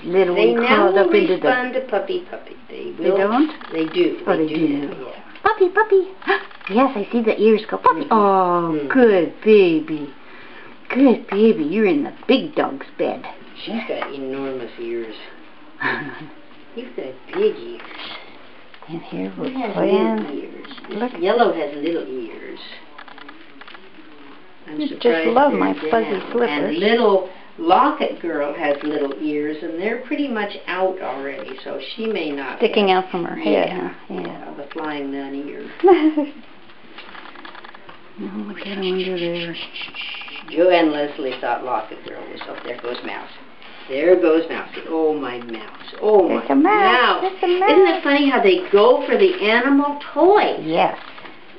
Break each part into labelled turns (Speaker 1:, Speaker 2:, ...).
Speaker 1: little
Speaker 2: they
Speaker 1: one
Speaker 2: now
Speaker 1: crawled
Speaker 2: will
Speaker 1: up into the...
Speaker 2: respond to puppy. They will.
Speaker 1: They don't?
Speaker 2: They do.
Speaker 1: Oh, they do.
Speaker 2: now, yeah.
Speaker 1: Puppy. Yes, I see the ears go, puppy. Oh, good baby. Good baby. You're in the big dog's bed.
Speaker 2: She's got enormous ears. You've got big ears.
Speaker 1: And here we're
Speaker 2: Little
Speaker 1: playing.
Speaker 2: ears.
Speaker 1: Look.
Speaker 2: Yellow has little ears. I'm
Speaker 1: You
Speaker 2: surprised
Speaker 1: just love
Speaker 2: they're
Speaker 1: my fuzzy
Speaker 2: down.
Speaker 1: slippers.
Speaker 2: And little Locket Girl has little ears, and they're pretty much out already, so she may not
Speaker 1: Sticking
Speaker 2: have.
Speaker 1: out from her head,
Speaker 2: Yeah,
Speaker 1: huh?
Speaker 2: yeah, the flying nun ear.
Speaker 1: Oh, look at him under there.
Speaker 2: Joe and Leslie thought Locket Girl was up. There goes Mouse. There goes Mouse. Oh, my mouse. Oh,
Speaker 1: There's
Speaker 2: my
Speaker 1: a mouse.
Speaker 2: mouse.
Speaker 1: There's a mouse.
Speaker 2: Isn't it funny how they go for the animal toys?
Speaker 1: Yes.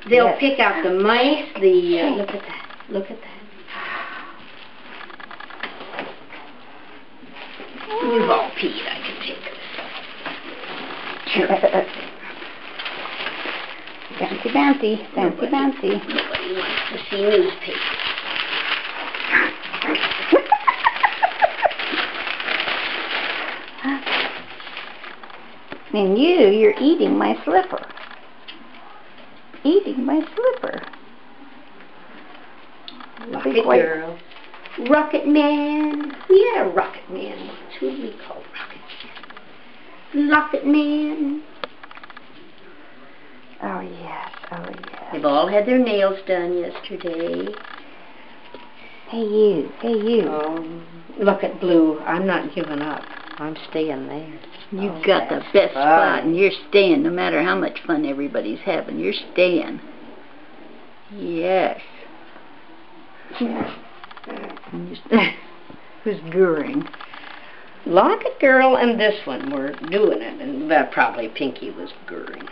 Speaker 2: They'll
Speaker 1: Yes.
Speaker 2: pick out the mice, look at that. Look at that. You've all peed. I can take this.
Speaker 1: Bouncy.
Speaker 2: Nobody wants to see newspapers.
Speaker 1: And you're eating my slipper. Eating my slipper.
Speaker 2: Rocket Girl. Rocket Man. We had a Rocket Man once. Who did we call Rocket Man? Rocket Man.
Speaker 1: Oh, yes. Oh, yes.
Speaker 2: They've all had their nails done yesterday.
Speaker 1: Hey, you.
Speaker 2: Look at Blue. I'm not giving up. I'm staying there.
Speaker 1: You've got the best spot, and you're staying no matter how much fun everybody's having. You're staying. Yes. Who's gurring?
Speaker 2: Locket Girl and this one were doing it, and probably Pinky was gurring.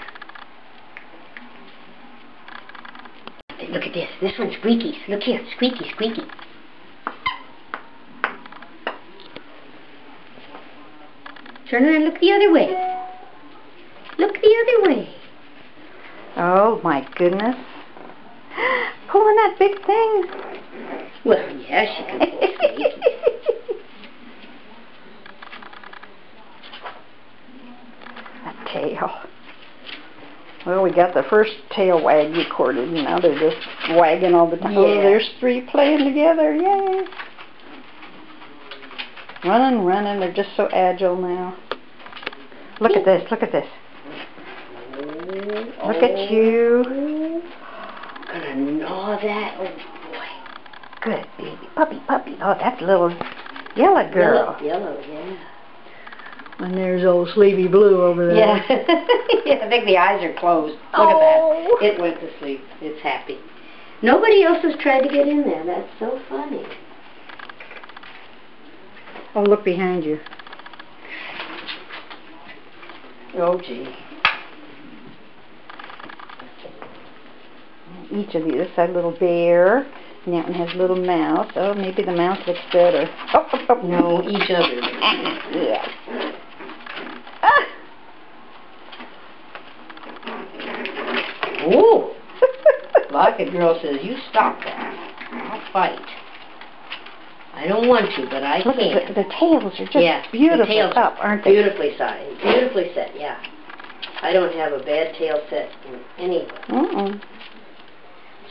Speaker 2: Look at this. This one's Squeaky. Look here. Squeaky. Turn around and look the other way. Look the other way.
Speaker 1: Oh, my goodness. Pulling that big thing.
Speaker 2: Well, yeah, she can pull Squeaky.
Speaker 1: A tail. Well, we got the first tail wag recorded, and now they're just wagging all the time.
Speaker 2: Yeah.
Speaker 1: Oh, there's three playing together. Yay. Running. They're just so agile now. Look at this. Look at you.
Speaker 2: Gonna gnaw that. Oh, boy.
Speaker 1: Good baby. Puppy. Oh, that's little yellow girl.
Speaker 2: Yellow, yeah.
Speaker 1: And there's old Sleepy Blue over there.
Speaker 2: Yeah. I think the eyes are closed. Look at that. It went to sleep. It's happy. Nobody else has tried to get in there. That's so funny.
Speaker 1: Oh, look behind you.
Speaker 2: Oh, gee.
Speaker 1: Each of these, this has a little bear, and that one has a little mouse. Oh, maybe the mouse looks better. Oh.
Speaker 2: No, each other.
Speaker 1: Yeah.
Speaker 2: Ooh. Locket Girl says, you stop that. I'll fight. I don't want to, but I
Speaker 1: Look
Speaker 2: can.
Speaker 1: at the tails are just beautifully up, aren't they?
Speaker 2: Beautifully sized. Beautifully set, yeah. I don't have a bad tail set in anybody.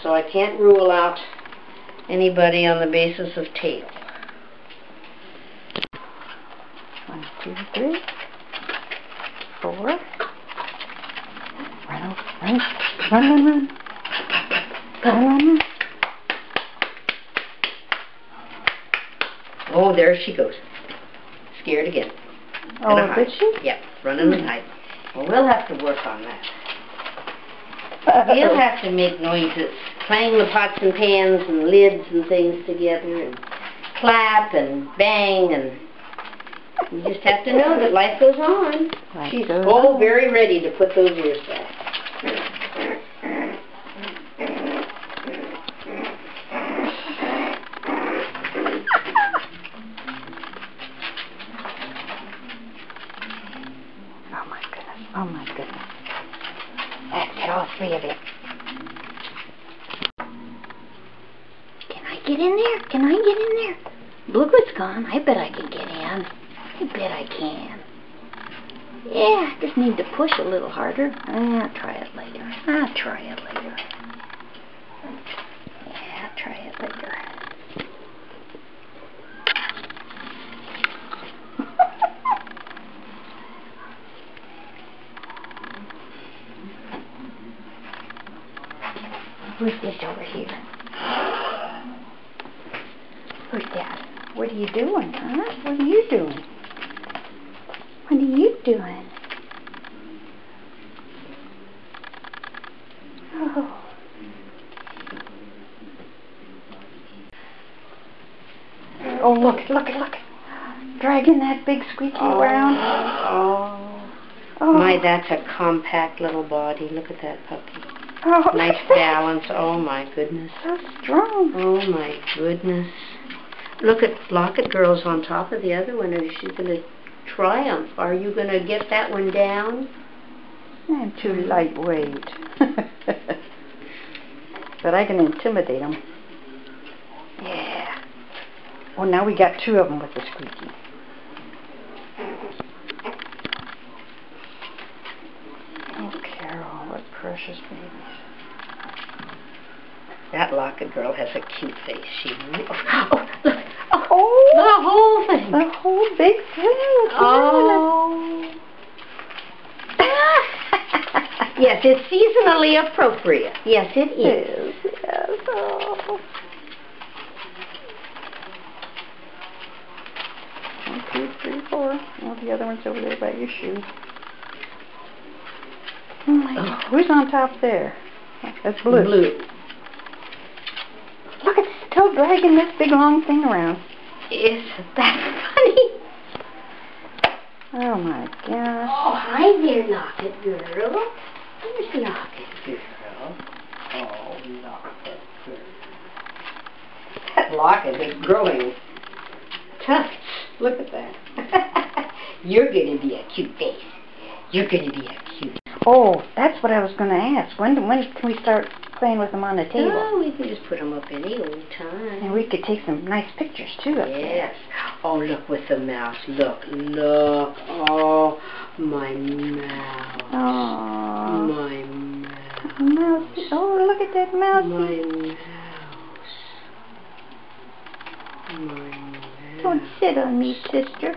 Speaker 2: So I can't rule out anybody on the basis of tail.
Speaker 1: 1, 2, 3, 4. Run.
Speaker 2: Oh, there she goes. Scared again.
Speaker 1: Oh, did she?
Speaker 2: Yep, running and hiding. Well, we'll have to work on that. We'll have to make noises, clang the pots and pans and lids and things together, and clap and bang, and you just have to know that life goes on. She's very ready to put those ears back.
Speaker 1: Oh my goodness. That's it, all three of you. Can I get in there? Look what's gone. I bet I can get in. You bet I can. Yeah, I just need to push a little harder. I'll try it later. I'll try it later. Yeah, I'll try it later. Who's this over here? Who's that? What are you doing, huh? What are you doing? What are you doing? Oh. Oh, look. Dragging that big squeaky around.
Speaker 2: Oh. My, that's a compact little body. Look at that puppy.
Speaker 1: Oh.
Speaker 2: Nice balance. Oh, my goodness.
Speaker 1: So strong.
Speaker 2: Oh, my goodness. Look at Locket Girl's on top of the other one. Is she going to triumph? Are you going to get that one down?
Speaker 1: I'm too lightweight. But I can intimidate them. Yeah. Oh, now we got two of them with the squeaky. Oh, Carol, what precious babies.
Speaker 2: That Locket Girl has a cute face. She.
Speaker 1: Oh, look. Oh,
Speaker 2: the whole thing.
Speaker 1: The whole big thing.
Speaker 2: Oh. Yes, it's seasonally appropriate. Yes, it is.
Speaker 1: Yes. Oh. 1, 2, 3, 4. Oh, the other one's over there by your shoe. Oh my God. Who's on top there? That's Blue.
Speaker 2: Blue.
Speaker 1: Look, it's still dragging this big long thing around.
Speaker 2: Isn't that funny?
Speaker 1: Oh my gosh.
Speaker 2: Oh, hi there, Locket Girl. Where's Locket Girl? Oh, Locket Girl. That locket is growing tufts. Look at that. You're going to be a cute face. You're going to be a cute.
Speaker 1: Oh, that's what I was going to ask. When can we start playing with them on the table?
Speaker 2: Oh, we can just put them up any old time.
Speaker 1: And we could take some nice pictures, too, up there.
Speaker 2: Yes. Oh, look with the mouse. Look. Oh, my mouse.
Speaker 1: Oh.
Speaker 2: My mouse.
Speaker 1: Mouse. Oh, look at that mouse.
Speaker 2: My mouse. My mouse.
Speaker 1: Don't sit on me, sister.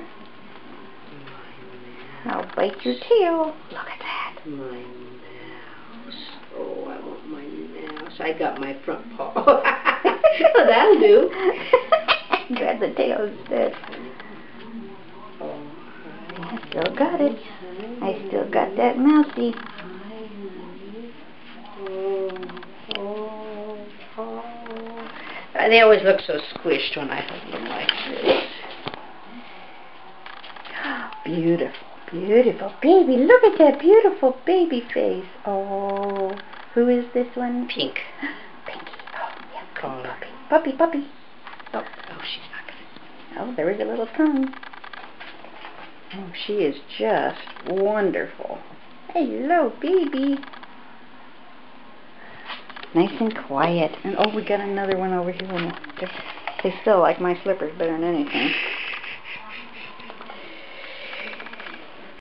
Speaker 1: I'll bite your tail. Look at that.
Speaker 2: My mouse. Oh, I want my mouse. I got my front paw. Well, that'll do.
Speaker 1: Grab the tail instead.
Speaker 2: Oh,
Speaker 1: I still got it. I still got that mousey.
Speaker 2: They always look so squished when I hold them like this.
Speaker 1: Beautiful, beautiful baby. Look at that beautiful baby face. Oh, who is this one?
Speaker 2: Pink.
Speaker 1: Pinky. Oh, yeah,
Speaker 2: Call her.
Speaker 1: puppy. Puppy.
Speaker 2: Oh, she's not going to.
Speaker 1: Oh, there is a little tongue. Oh, she is just wonderful. Hello, baby. Nice and quiet. And oh, we got another one over here. They still like my slippers better than anything.